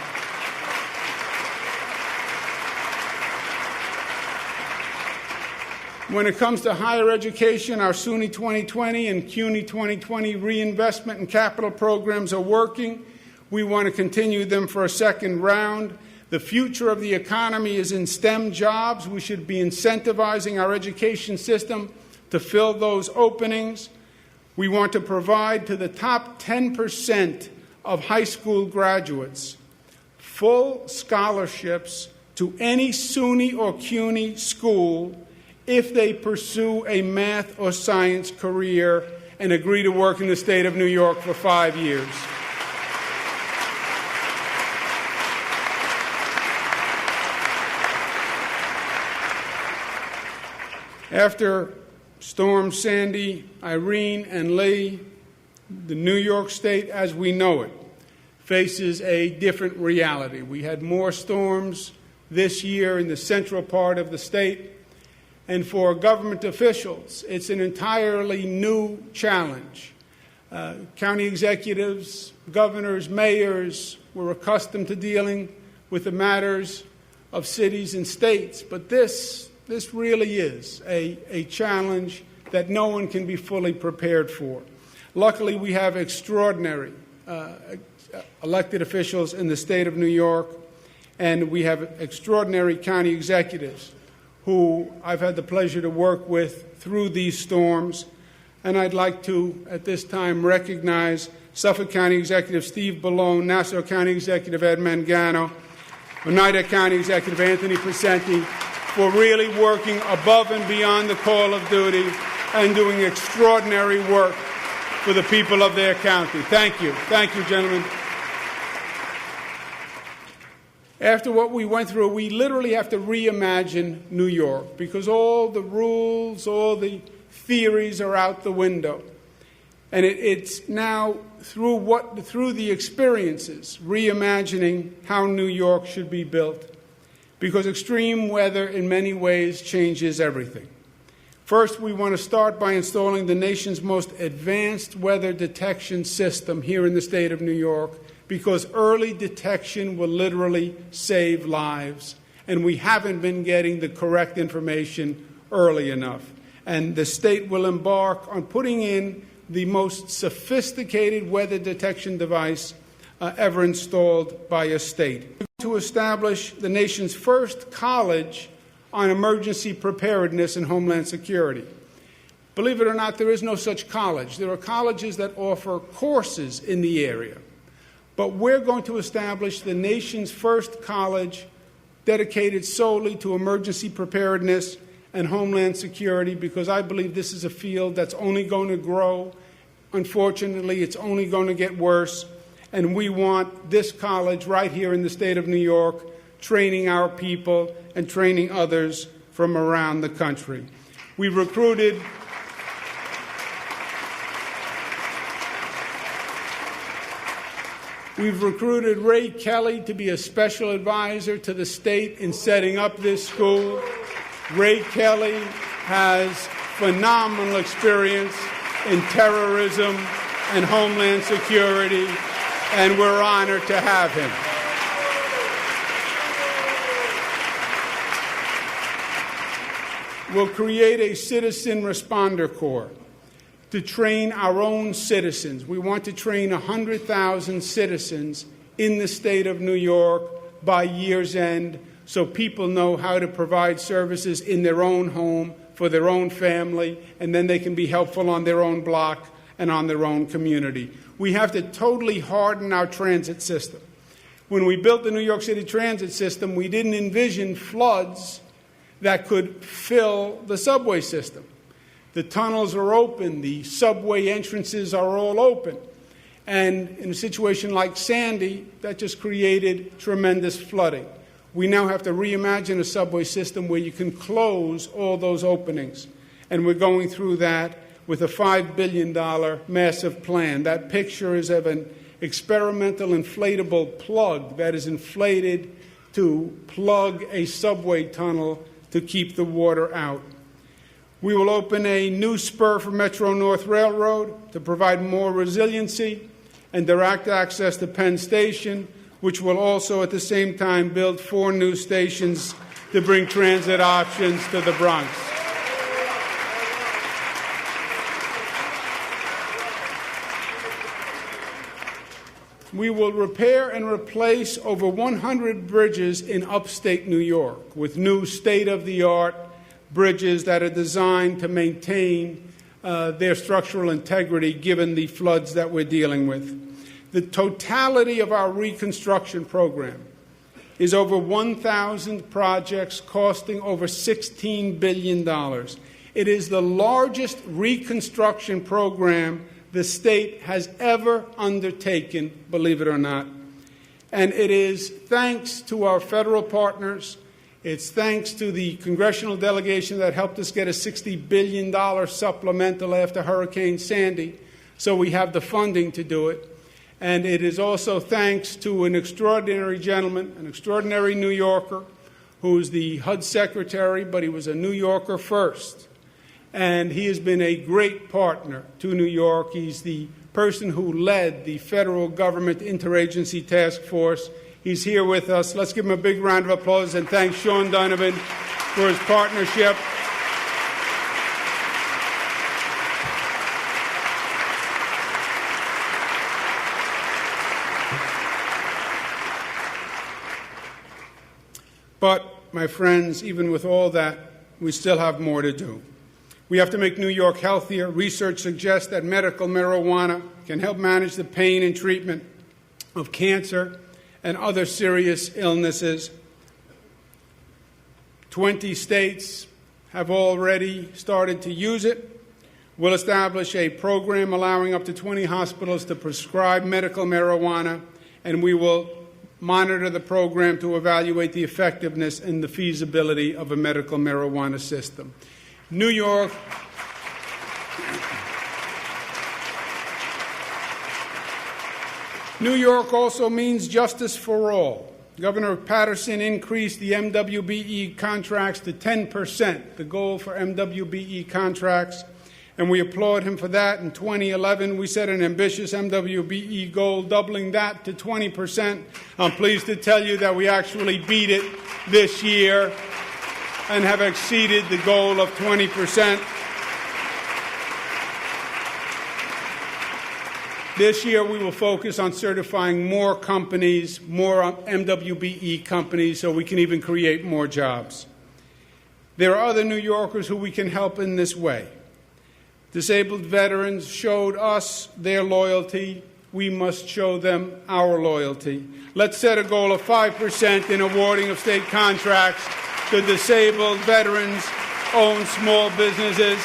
When it comes to higher education, our SUNY 2020 and CUNY 2020 reinvestment and capital programs are working. We want to continue them for a second round. The future of the economy is in STEM jobs. We should be incentivizing our education system to fill those openings. We want to provide to the top 10% of high school graduates full scholarships to any SUNY or CUNY school if they pursue a math or science career and agree to work in the state of New York for 5 years. After Storm Sandy, Irene, and Lee, the New York State as we know it faces a different reality. We had more storms this year in the central part of the state, and for government officials, it's an entirely new challenge. County executives, governors, mayors were accustomed to dealing with the matters of cities and states, but this This really is a challenge that no one can be fully prepared for. Luckily, we have extraordinary elected officials in the state of New York, and we have extraordinary county executives who I've had the pleasure to work with through these storms. And I'd like to, at this time, recognize Suffolk County Executive Steve Bellone, Nassau County Executive Ed Mangano, Oneida County Executive Anthony Precenti, for really working above and beyond the call of duty and doing extraordinary work for the people of their county. Thank you. Thank you, gentlemen. After what we went through, we literally have to reimagine New York because all the rules, all the theories are out the window. And it's now through the experiences, reimagining how New York should be built, because extreme weather in many ways changes everything. First, we want to start by installing the nation's most advanced weather detection system here in the state of New York, because early detection will literally save lives, and we haven't been getting the correct information early enough. And the state will embark on putting in the most sophisticated weather detection device ever installed by a state. To establish the nation's first college on emergency preparedness and homeland security. Believe it or not, there is no such college. There are colleges that offer courses in the area. But we're going to establish the nation's first college dedicated solely to emergency preparedness and homeland security, because I believe this is a field that's only going to grow. Unfortunately, it's only going to get worse. And we want this college right here in the state of New York training our people and training others from around the country. We've recruited Ray Kelly to be a special advisor to the state in setting up this school. Ray Kelly has phenomenal experience in terrorism and homeland security, and we're honored to have him. We'll create a citizen responder corps to train our own citizens. We want to train 100,000 citizens in the state of New York by year's end, so people know how to provide services in their own home, for their own family, and then they can be helpful on their own block and on their own community. We have to totally harden our transit system. When we built the New York City transit system, we didn't envision floods that could fill the subway system. The tunnels are open, the subway entrances are all open. And in a situation like Sandy, that just created tremendous flooding. We now have to reimagine a subway system where you can close all those openings. And we're going through that with a $5 billion massive plan. That picture is of an experimental inflatable plug that is inflated to plug a subway tunnel to keep the water out. We will open a new spur for Metro North Railroad to provide more resiliency and direct access to Penn Station, which will also at the same time build 4 new stations to bring transit options to the Bronx. We will repair and replace over 100 bridges in upstate New York with new state-of-the-art bridges that are designed to maintain their structural integrity given the floods that we're dealing with. The totality of our reconstruction program is over 1,000 projects costing over $16 billion. It is the largest reconstruction program the state has ever undertaken, believe it or not. And it is thanks to our federal partners. It's thanks to the congressional delegation that helped us get a $60 billion supplemental after Hurricane Sandy, so we have the funding to do it. And it is also thanks to an extraordinary gentleman, an extraordinary New Yorker, who's the HUD secretary, but he was a New Yorker first. And he has been a great partner to New York. He's the person who led the federal government interagency task force. He's here with us. Let's give him a big round of applause and thank Sean Donovan for his partnership. But, my friends, even with all that, we still have more to do. We have to make New York healthier. Research suggests that medical marijuana can help manage the pain and treatment of cancer and other serious illnesses. 20 states have already started to use it. We'll establish a program allowing up to 20 hospitals to prescribe medical marijuana, and we will monitor the program to evaluate the effectiveness and the feasibility of a medical marijuana system. New York also means justice for all. Governor Patterson increased the MWBE contracts to 10%, the goal for MWBE contracts, and we applaud him for that. In 2011, we set an ambitious MWBE goal, doubling that to 20%. I'm pleased to tell you that we actually beat it this year and have exceeded the goal of 20%. This year, we will focus on certifying more companies, more MWBE companies, so we can even create more jobs. There are other New Yorkers who we can help in this way. Disabled veterans showed us their loyalty. We must show them our loyalty. Let's set a goal of 5% in awarding of state contracts to disabled veterans-owned small businesses.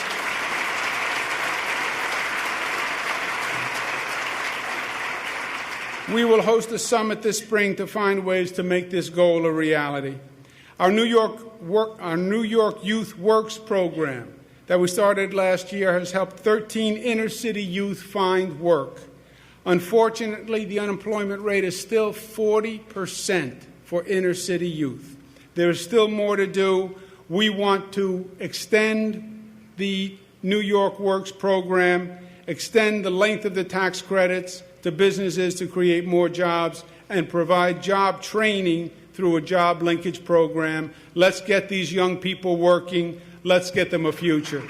We will host a summit this spring to find ways to make this goal a reality. Our New York Youth Works program that we started last year has helped 13 inner-city youth find work. Unfortunately, the unemployment rate is still 40% for inner-city youth. There is still more to do. We want to extend the New York Works program, extend the length of the tax credits to businesses to create more jobs, and provide job training through a job linkage program. Let's get these young people working. Let's get them a future.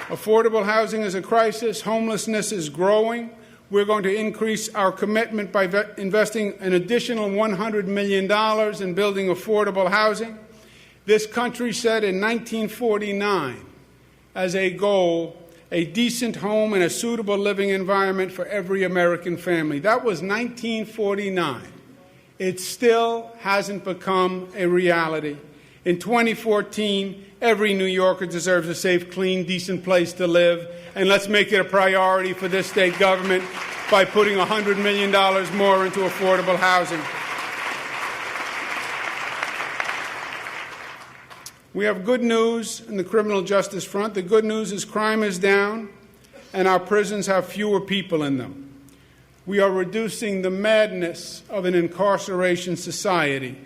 Affordable housing is a crisis. Homelessness is growing. We're going to increase our commitment by investing an additional $100 million in building affordable housing. This country set in 1949 as a goal a decent home and a suitable living environment for every American family. That was 1949. It still hasn't become a reality. In 2014, every New Yorker deserves a safe, clean, decent place to live, and let's make it a priority for this state government by putting $100 million more into affordable housing. We have good news in the criminal justice front. The good news is crime is down and our prisons have fewer people in them. We are reducing the madness of an incarceration society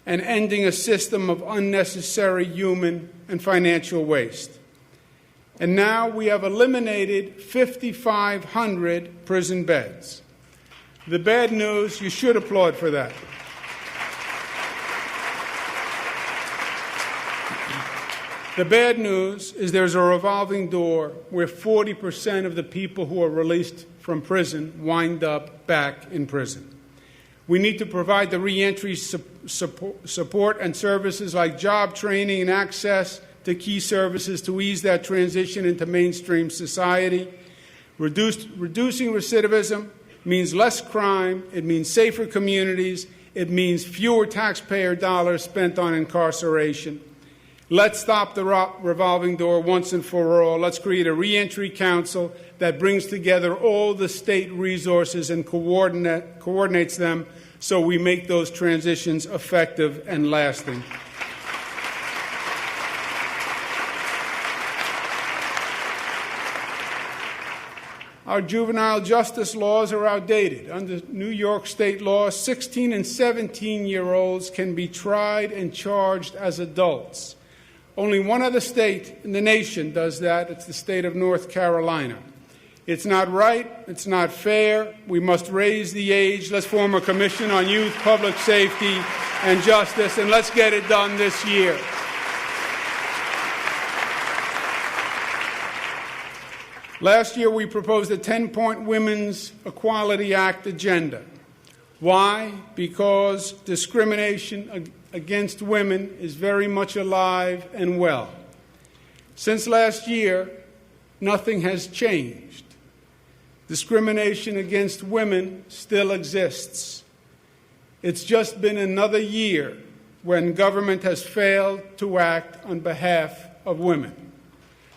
and ending a system of unnecessary human and financial waste. And now we have eliminated 5,500 prison beds. The bad news, you should applaud for that. The bad news is there's a revolving door where 40% of the people who are released from prison wind up back in prison. We need to provide the reentry support and services like job training and access to key services to ease that transition into mainstream society. Reducing recidivism means less crime, it means safer communities, it means fewer taxpayer dollars spent on incarceration. Let's stop the revolving door once and for all. Let's create a reentry council that brings together all the state resources and coordinates them so we make those transitions effective and lasting. Our juvenile justice laws are outdated. Under New York state law, 16 and 17-year-olds can be tried and charged as adults. Only one other state in the nation does that. It's the state of North Carolina. It's not right. It's not fair. We must raise the age. Let's form a commission on youth, public safety, and justice, and let's get it done this year. Last year, we proposed a 10-point Women's Equality Act agenda. Why? Because discrimination against women is very much alive and well. Since last year, nothing has changed. Discrimination against women still exists. It's just been another year when government has failed to act on behalf of women.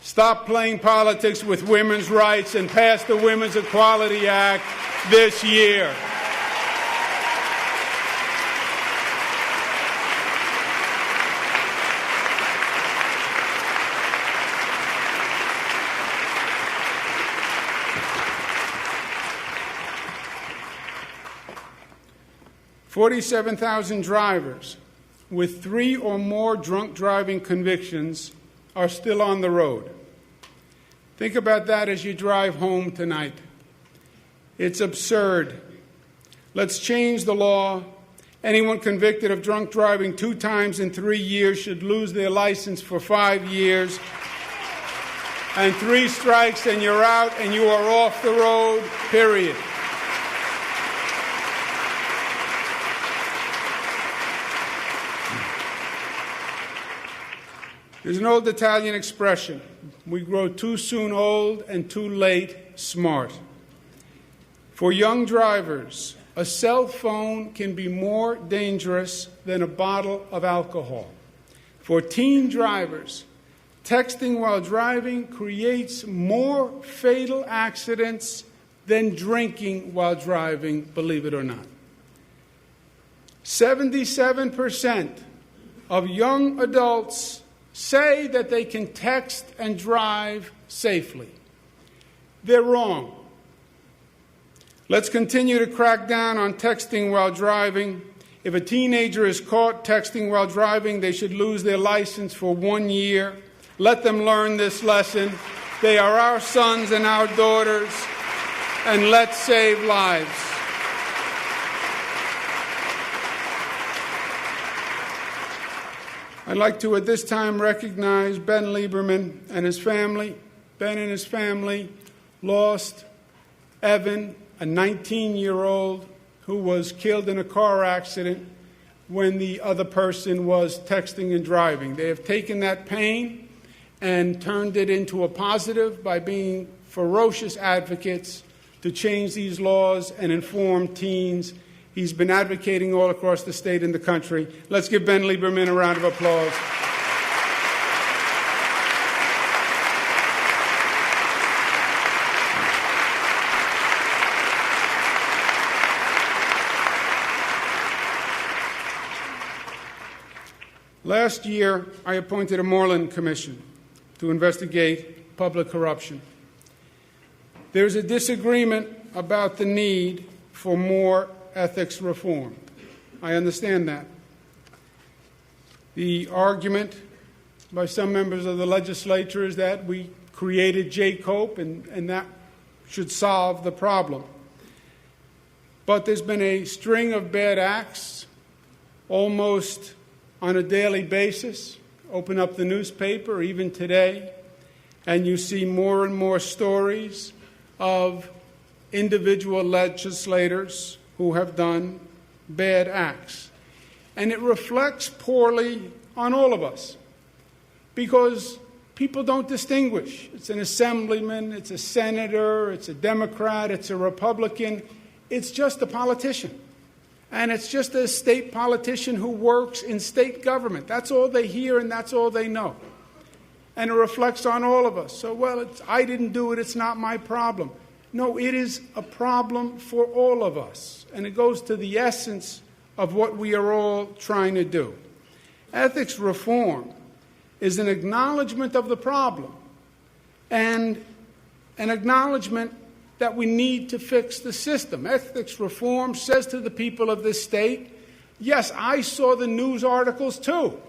Stop playing politics with women's rights and pass the Women's Equality Act this year. $47,000 drivers with 3 or more drunk driving convictions are still on the road. Think about that as you drive home tonight. It's absurd. Let's change the law. Anyone convicted of drunk driving 2 times in 3 years should lose their license for 5 years. And 3 strikes and you're out and you are off the road, period. There's an old Italian expression, we grow too soon old and too late smart. For young drivers, a cell phone can be more dangerous than a bottle of alcohol. For teen drivers, texting while driving creates more fatal accidents than drinking while driving, believe it or not. 77% of young adults say that they can text and drive safely. They're wrong. Let's continue to crack down on texting while driving. If a teenager is caught texting while driving, they should lose their license for 1 year. Let them learn this lesson. They are our sons and our daughters, and let's save lives. I'd like to, at this time, recognize Ben Lieberman and his family. Ben and his family lost Evan, a 19-year-old who was killed in a car accident when the other person was texting and driving. They have taken that pain and turned it into a positive by being ferocious advocates to change these laws and inform teens. He's been advocating all across the state and the country. Let's give Ben Lieberman a round of applause. Last year, I appointed a Moreland Commission to investigate public corruption. There's a disagreement about the need for more ethics reform. I understand that. The argument by some members of the legislature is that we created J-COPE and that should solve the problem. But there's been a string of bad acts almost on a daily basis. Open up the newspaper, even today, and you see more and more stories of individual legislators who have done bad acts. And it reflects poorly on all of us because people don't distinguish. It's an assemblyman, it's a senator, it's a Democrat, it's a Republican. It's just a politician. And it's just a state politician who works in state government. That's all they hear and that's all they know. And it reflects on all of us. So, well, I didn't do it, it's not my problem. No, it is a problem for all of us. And it goes to the essence of what we are all trying to do. Ethics reform is an acknowledgement of the problem and an acknowledgement that we need to fix the system. Ethics reform says to the people of this state, yes, I saw the news articles too,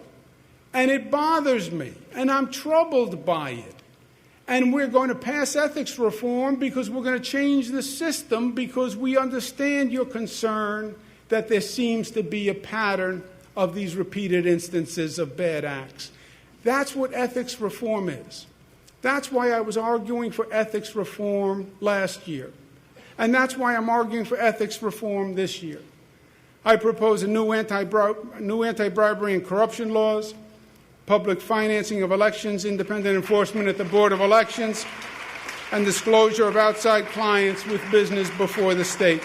and it bothers me, and I'm troubled by it. And we're going to pass ethics reform because we're going to change the system because we understand your concern that there seems to be a pattern of these repeated instances of bad acts. That's what ethics reform is. That's why I was arguing for ethics reform last year. And that's why I'm arguing for ethics reform this year. I propose a new anti-bribery and corruption laws, public financing of elections, independent enforcement at the Board of Elections, and disclosure of outside clients with business before the state.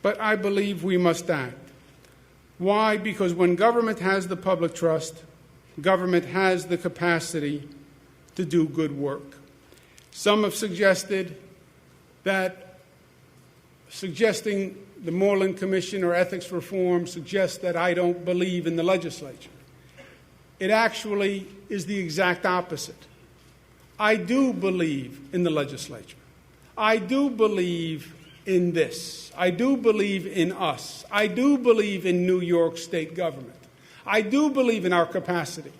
But I believe we must act. Why? Because when government has the public trust, government has the capacity to do good work. Some have suggested that suggesting the Moreland Commission or ethics reform suggests that I don't believe in the legislature. It actually is the exact opposite. I do believe in the legislature. I do believe in this. I do believe in us. I do believe in New York State government. I do believe in our capacity.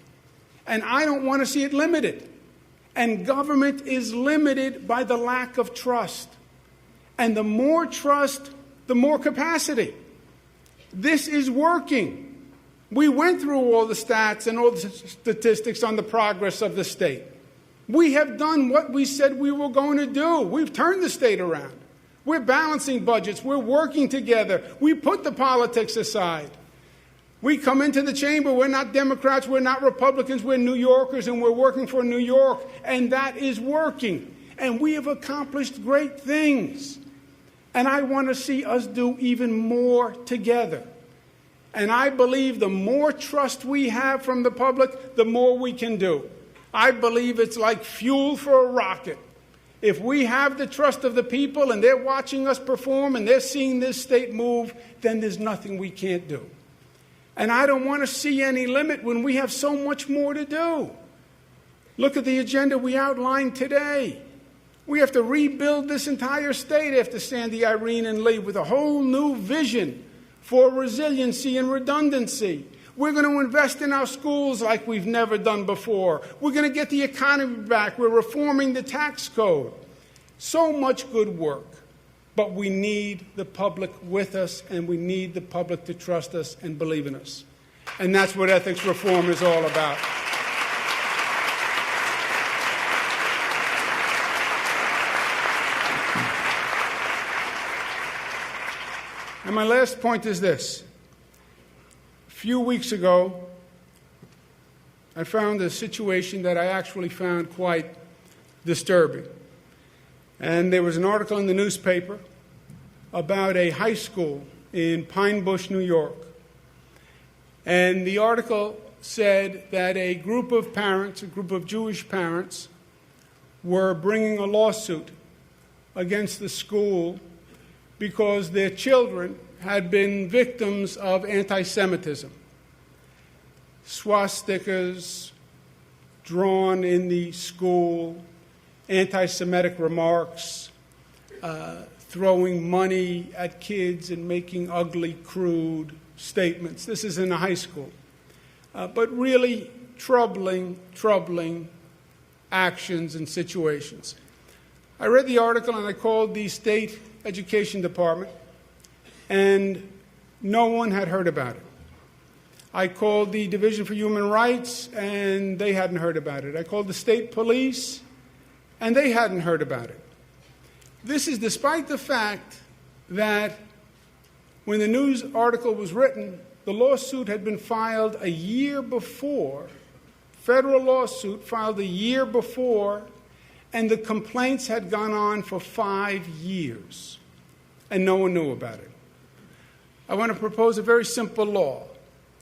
And I don't want to see it limited. And government is limited by the lack of trust. And the more trust, the more capacity. This is working. We went through all the stats and all the statistics on the progress of the state. We have done what we said we were going to do. We've turned the state around. We're balancing budgets. We're working together. We put the politics aside. We come into the chamber. We're not Democrats. We're not Republicans. We're New Yorkers, and we're working for New York. And that is working. And we have accomplished great things. And I want to see us do even more together. And I believe the more trust we have from the public, the more we can do. I believe it's like fuel for a rocket. If we have the trust of the people and they're watching us perform and they're seeing this state move, then there's nothing we can't do. And I don't want to see any limit when we have so much more to do. Look at the agenda we outlined today. We have to rebuild this entire state after Sandy, Irene, and Lee with a whole new vision for resiliency and redundancy. We're going to invest in our schools like we've never done before. We're going to get the economy back. We're reforming the tax code. So much good work. But we need the public with us, and we need the public to trust us and believe in us. And that's what ethics reform is all about. And my last point is this. A few weeks ago, I found a situation that I actually found quite disturbing. And there was an article in the newspaper about a high school in Pine Bush, New York. And the article said that a group of parents, a group of Jewish parents, were bringing a lawsuit against the school because their children had been victims of anti-Semitism. Swastikas drawn in the school, anti-Semitic remarks, throwing money at kids and making ugly, crude statements. This is in a high school. But really troubling actions and situations. I read the article and I called the state education department, and no one had heard about it. I called the Division for Human Rights, and they hadn't heard about it. I called the state police, and they hadn't heard about it. This is despite the fact that when the news article was written, the lawsuit had been filed a year before, federal lawsuit filed a year before, and the complaints had gone on for 5 years, and no one knew about it. I want to propose a very simple law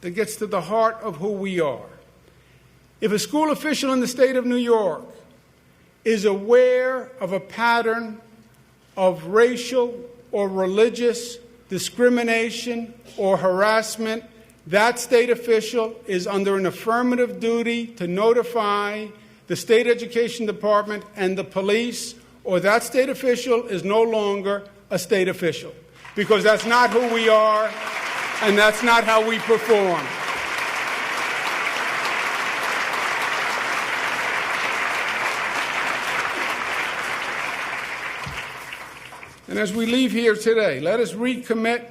that gets to the heart of who we are. If a school official in the state of New York is aware of a pattern of racial or religious discrimination or harassment, that state official is under an affirmative duty to notify the state education department and the police, or that state official is no longer a state official, because that's not who we are and that's not how we perform. And as we leave here today, let us recommit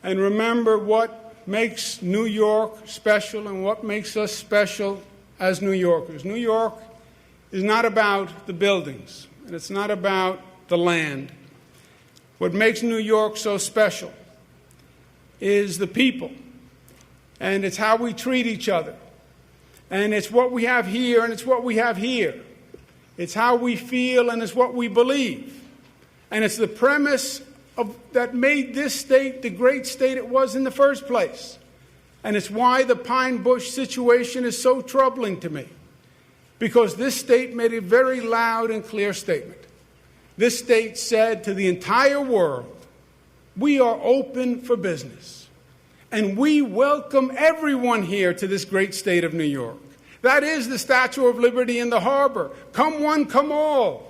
and remember what makes New York special and what makes us special as New Yorkers. New York is not about the buildings, and it's not about the land. What makes New York so special is the people, and it's how we treat each other, and it's what we have here, and it's what we have here. It's how we feel, and it's what we believe. And it's the premise that made this state the great state it was in the first place. And it's why the Pine Bush situation is so troubling to me. Because this state made a very loud and clear statement. This state said to the entire world, we are open for business. And we welcome everyone here to this great state of New York. That is the Statue of Liberty in the harbor. Come one, come all.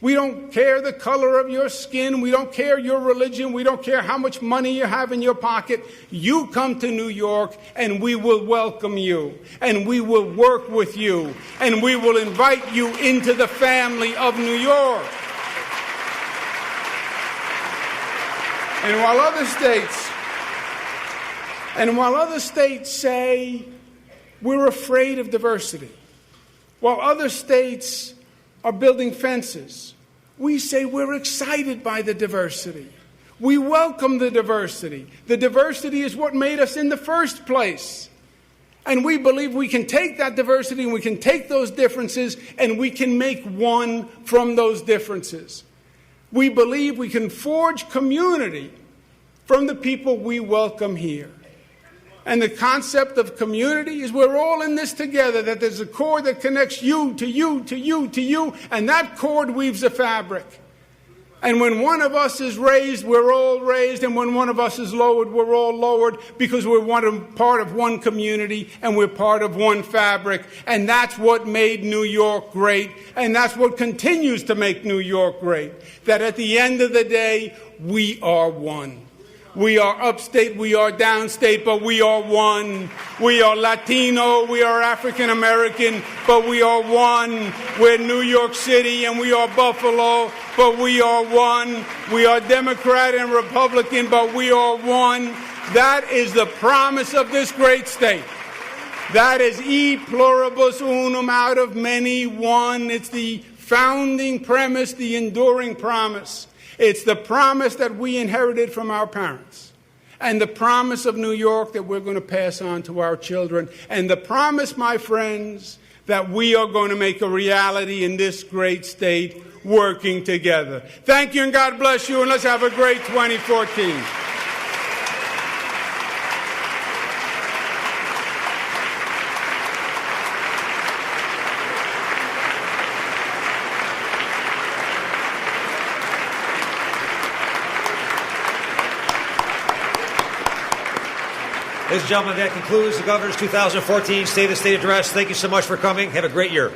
We don't care the color of your skin. We don't care your religion. We don't care how much money you have in your pocket. You come to New York, and we will welcome you, and we will work with you, and we will invite you into the family of New York. And while other states say we're afraid of diversity, while other states are building fences, we say we're excited by the diversity. We welcome the diversity. The diversity is what made us in the first place. And we believe we can take that diversity and we can take those differences and we can make one from those differences. We believe we can forge community from the people we welcome here. And the concept of community is we're all in this together, that there's a cord that connects you to you to you to you, and that cord weaves a fabric. And when one of us is raised, we're all raised, and when one of us is lowered, we're all lowered, because we're part of one community and we're part of one fabric. And that's what made New York great, and that's what continues to make New York great. That at the end of the day, we are one. We are upstate, we are downstate, but we are one. We are Latino, we are African American, but we are one. We're New York City and we are Buffalo, but we are one. We are Democrat and Republican, but we are one. That is the promise of this great state. That is e pluribus unum, out of many, one. It's the founding premise, the enduring promise. It's the promise that we inherited from our parents, and the promise of New York that we're going to pass on to our children, and the promise, my friends, that we are going to make a reality in this great state working together. Thank you, and God bless you, and let's have a great 2014. Ladies and gentlemen, that concludes the Governor's 2014 State of the State Address. Thank you so much for coming. Have a great year.